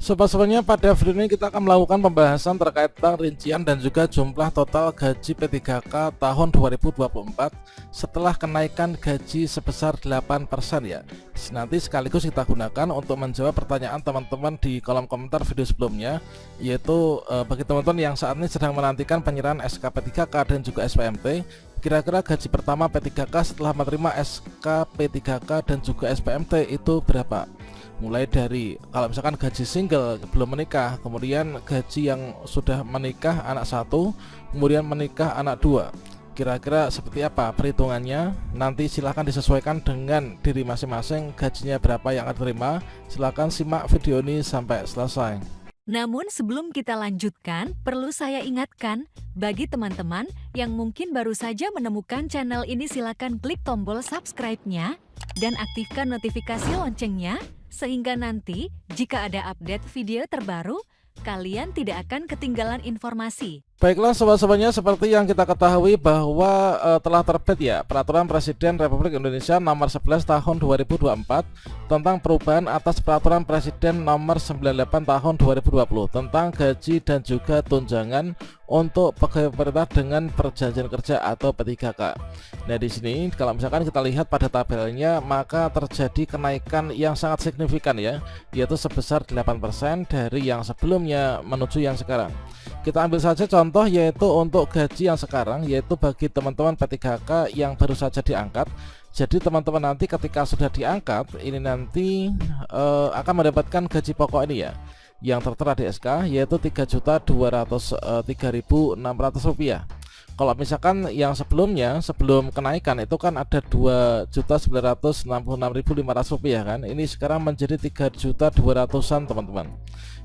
Sebelumnya pada video ini kita akan melakukan pembahasan terkait tentang rincian dan juga jumlah total gaji P3K tahun 2024 setelah kenaikan gaji sebesar 8% ya. Nanti sekaligus kita gunakan untuk menjawab pertanyaan teman-teman di kolom komentar video sebelumnya, yaitu bagi teman-teman yang saat ini sedang menantikan penyerahan SK P3K dan juga SPMT, kira-kira gaji pertama P3K setelah menerima SK P3K dan juga SPMT itu berapa? Mulai dari kalau misalkan gaji single belum menikah, kemudian gaji yang sudah menikah anak satu, kemudian menikah anak dua, kira-kira seperti apa perhitungannya? Nanti silahkan disesuaikan dengan diri masing-masing, gajinya berapa yang akan terima. Silahkan simak video ini sampai selesai. Namun sebelum kita lanjutkan, perlu saya ingatkan, bagi teman-teman yang mungkin baru saja menemukan channel ini, silakan klik tombol subscribe-nya dan aktifkan notifikasi loncengnya, sehingga nanti jika ada update video terbaru, kalian tidak akan ketinggalan informasi. Baiklah sobat-sobatnya, seperti yang kita ketahui bahwa telah terbit ya Peraturan Presiden Republik Indonesia Nomor 11 Tahun 2024 tentang perubahan atas Peraturan Presiden Nomor 98 Tahun 2020 tentang gaji dan juga tunjangan untuk pegawai pemerintah dengan perjanjian kerja atau P3K. Nah, di sini kalau misalkan kita lihat pada tabelnya, maka terjadi kenaikan yang sangat signifikan ya, yaitu sebesar 8% dari yang sebelumnya menuju yang sekarang. Kita ambil saja contoh, yaitu untuk gaji yang sekarang, yaitu bagi teman-teman P3K yang baru saja diangkat. Jadi teman-teman nanti ketika sudah diangkat, ini nanti akan mendapatkan gaji pokok ini ya, yang tertera di SK, yaitu Rp3.203.600. Kalau misalkan yang sebelumnya, sebelum kenaikan itu kan ada Rp2.966.500 kan, ini sekarang menjadi Rp3.200.000-an teman-teman.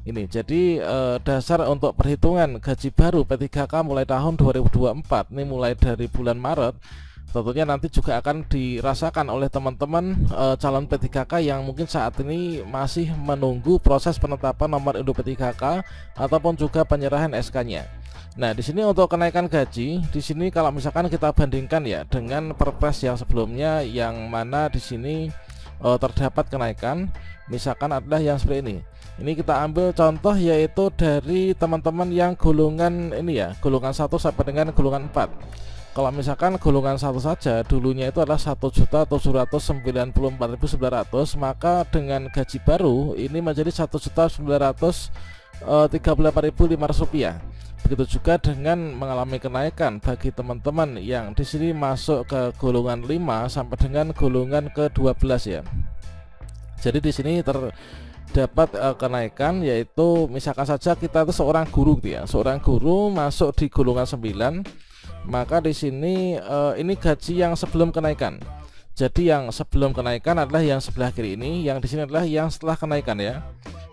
Ini jadi dasar untuk perhitungan gaji baru P3K mulai tahun 2024, ini mulai dari bulan Maret. Tentunya nanti juga akan dirasakan oleh teman-teman calon P3K yang mungkin saat ini masih menunggu proses penetapan nomor induk P3K ataupun juga penyerahan SK-nya. Nah, di sini untuk kenaikan gaji, di sini kalau misalkan kita bandingkan ya dengan Perpres yang sebelumnya, yang mana di sini terdapat kenaikan, misalkan adalah yang seperti ini. Ini kita ambil contoh, yaitu dari teman-teman yang golongan ini ya, golongan 1 sampai dengan golongan 4. Kalau misalkan golongan 1 saja dulunya itu adalah Rp1.794.900, maka dengan gaji baru ini menjadi Rp1.938.500. Begitu juga dengan mengalami kenaikan bagi teman-teman yang di sini masuk ke golongan 5 sampai dengan golongan ke-12 ya. Jadi di sini terdapat kenaikan, yaitu misalkan saja kita itu seorang guru gitu ya. Seorang guru masuk di golongan 9, maka di sini ini gaji yang sebelum kenaikan. Jadi yang sebelum kenaikan adalah yang sebelah kiri ini, yang di sini adalah yang setelah kenaikan ya.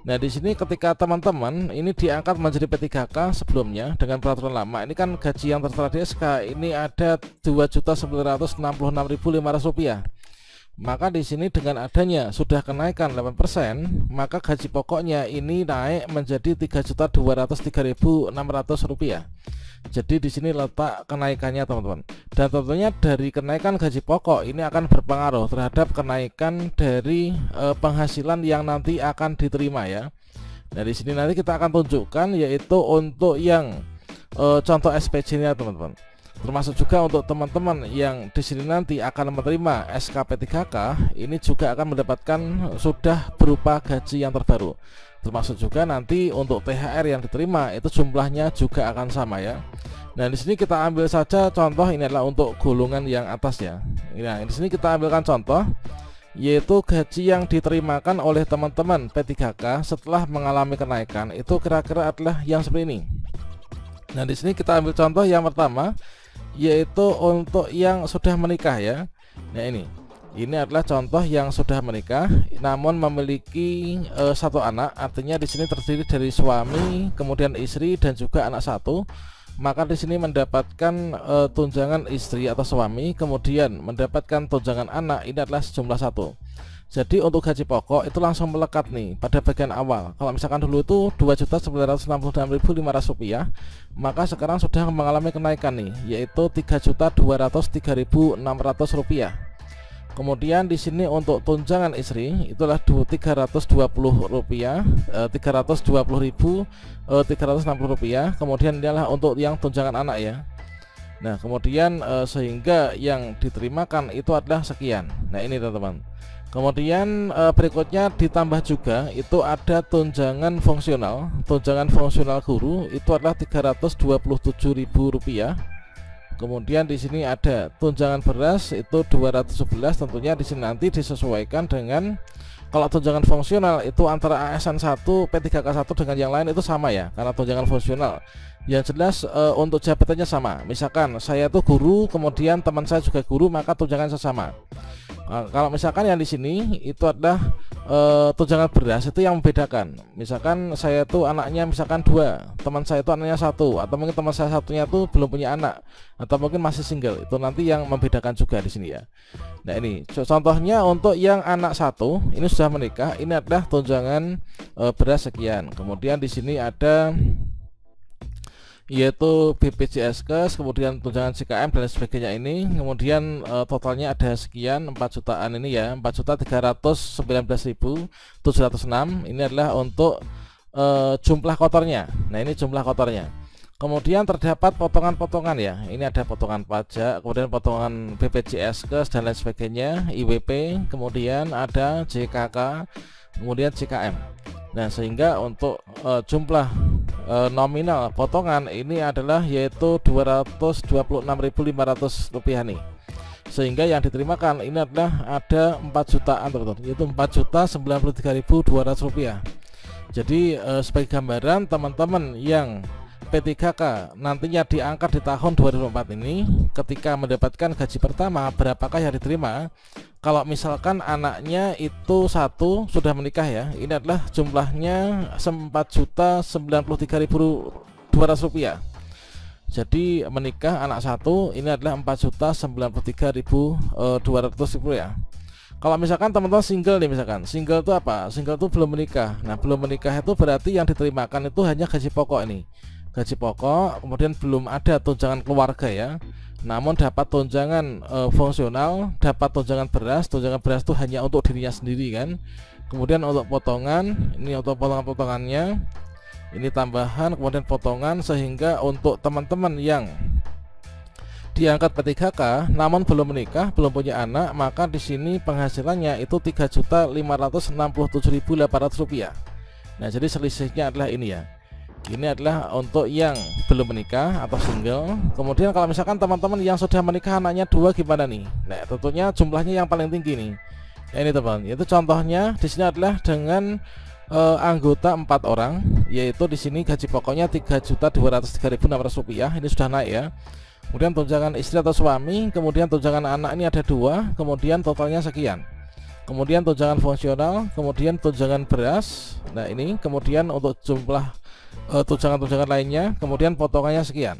Nah, di sini ketika teman-teman ini diangkat menjadi P3K sebelumnya dengan peraturan lama, ini kan gaji yang tertera di SK ini ada Rp2.966.500. Maka di sini dengan adanya sudah kenaikan 8%, maka gaji pokoknya ini naik menjadi Rp3.203.600. Jadi di sini letak kenaikannya teman-teman. Dan tentunya dari kenaikan gaji pokok ini akan berpengaruh terhadap kenaikan dari penghasilan yang nanti akan diterima ya. Nah, di sini nanti kita akan tunjukkan, yaitu untuk yang contoh SPJ-nya teman-teman. Termasuk juga untuk teman-teman yang di sini nanti akan menerima SK P3K, ini juga akan mendapatkan sudah berupa gaji yang terbaru. Termasuk juga nanti untuk THR yang diterima itu jumlahnya juga akan sama ya. Nah, di sini kita ambil saja contoh, ini adalah untuk golongan yang atas ya. Nah, di sini kita ambilkan contoh, yaitu gaji yang diterimakan oleh teman-teman P3K setelah mengalami kenaikan itu kira-kira adalah yang seperti ini. Nah, di sini kita ambil contoh yang pertama, yaitu untuk yang sudah menikah ya. Nah, ini adalah contoh yang sudah menikah namun memiliki satu anak, artinya di sini terdiri dari suami, kemudian istri dan juga anak satu. Maka di sini mendapatkan tunjangan istri atau suami, kemudian mendapatkan tunjangan anak, ini adalah sejumlah 1. Jadi untuk gaji pokok itu langsung melekat nih pada bagian awal. Kalau misalkan dulu itu Rp2.966.500, maka sekarang sudah mengalami kenaikan nih, yaitu Rp3.203.600. Kemudian di sini untuk tunjangan istri itulah Rp320, 320.360 rupiah. Kemudian inilah untuk yang tunjangan anak ya. Nah kemudian sehingga yang diterimakan itu adalah sekian. Nah ini teman-teman. Kemudian berikutnya ditambah juga itu ada tunjangan fungsional. Tunjangan fungsional guru itu adalah Rp327.000. Kemudian di sini ada tunjangan beras itu 211, tentunya di sini nanti disesuaikan dengan, kalau tunjangan fungsional itu antara ASN 1 P3K1 dengan yang lain itu sama ya, karena tunjangan fungsional. Yang jelas untuk jabatannya sama. Misalkan saya tuh guru, kemudian teman saya juga guru, maka tunjangan sama. Kalau misalkan yang di sini itu adalah tunjangan beras, itu yang membedakan. Misalkan saya tuh anaknya misalkan 2, teman saya itu anaknya 1, atau mungkin teman saya satunya tuh belum punya anak, atau mungkin masih single, itu nanti yang membedakan juga di sini ya. Nah ini contohnya untuk yang anak 1 ini sudah menikah, ini adalah tunjangan beras sekian. Kemudian di sini ada yaitu BPJS, kemudian tunjangan CKM dan sebagainya ini. Kemudian totalnya ada sekian, 4 jutaan ini ya, 4.319.706. Ini adalah untuk jumlah kotornya. Nah ini jumlah kotornya. Kemudian terdapat potongan-potongan ya. Ini ada potongan pajak, kemudian potongan BPJS dan lain sebagainya, IWP, kemudian ada JKK, kemudian CKM. Nah sehingga untuk jumlah nominal potongan ini adalah yaitu Rp226.500 nih. Sehingga yang diterimakan ini adalah ada 4 jutaan teman-teman, yaitu Rp4.093.200. Jadi sebagai gambaran teman-teman yang P3K nantinya diangkat di tahun 2004 ini, ketika mendapatkan gaji pertama berapakah yang diterima? Kalau misalkan anaknya itu 1 sudah menikah ya, ini adalah jumlahnya Rp4.093.200. Jadi menikah anak 1 ini adalah Rp4.093.200 ya. Kalau misalkan teman-teman single nih, misalkan single itu apa? Single itu belum menikah. Nah belum menikah itu berarti yang diterimakan itu hanya gaji pokok ini, gaji pokok, kemudian belum ada tunjangan keluarga ya. Namun dapat tunjangan fungsional, dapat tunjangan beras itu hanya untuk dirinya sendiri kan. Kemudian untuk potongan, ini untuk potongan-potongannya, ini tambahan, kemudian potongan, sehingga untuk teman-teman yang diangkat P3K namun belum menikah, belum punya anak, maka di sini penghasilannya itu Rp3.567.800. Nah jadi selisihnya adalah ini ya. Ini adalah untuk yang belum menikah atau single. Kemudian kalau misalkan teman-teman yang sudah menikah anaknya 2 gimana nih? Nah tentunya jumlahnya yang paling tinggi nih. Nah, ini teman, itu contohnya di sini adalah dengan anggota 4 orang, yaitu di sini gaji pokoknya Rp3.203.600. Ini sudah naik ya. Kemudian tunjangan istri atau suami, kemudian tunjangan anak ini ada 2, kemudian totalnya sekian. Kemudian tunjangan fungsional, kemudian tunjangan beras. Nah ini kemudian untuk jumlah tunjangan-tunjangan lainnya, kemudian potongannya sekian.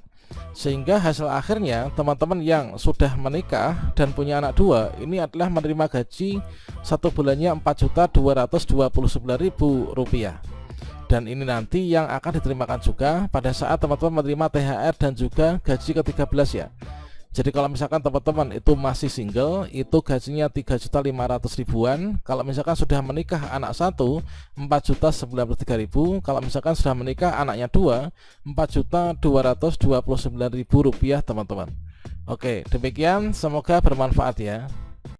Sehingga hasil akhirnya teman-teman yang sudah menikah dan punya anak 2 ini adalah menerima gaji 1 bulannya Rp4.229.000. Dan ini nanti yang akan diterimakan juga pada saat teman-teman menerima THR dan juga gaji ke-13 ya. Jadi kalau misalkan teman-teman itu masih single, itu gajinya 3.500.000-an. Kalau misalkan sudah menikah anak 1, 4.093.000. Kalau misalkan sudah menikah anaknya 2, Rp4.229.000 teman-teman. Oke, demikian, semoga bermanfaat ya.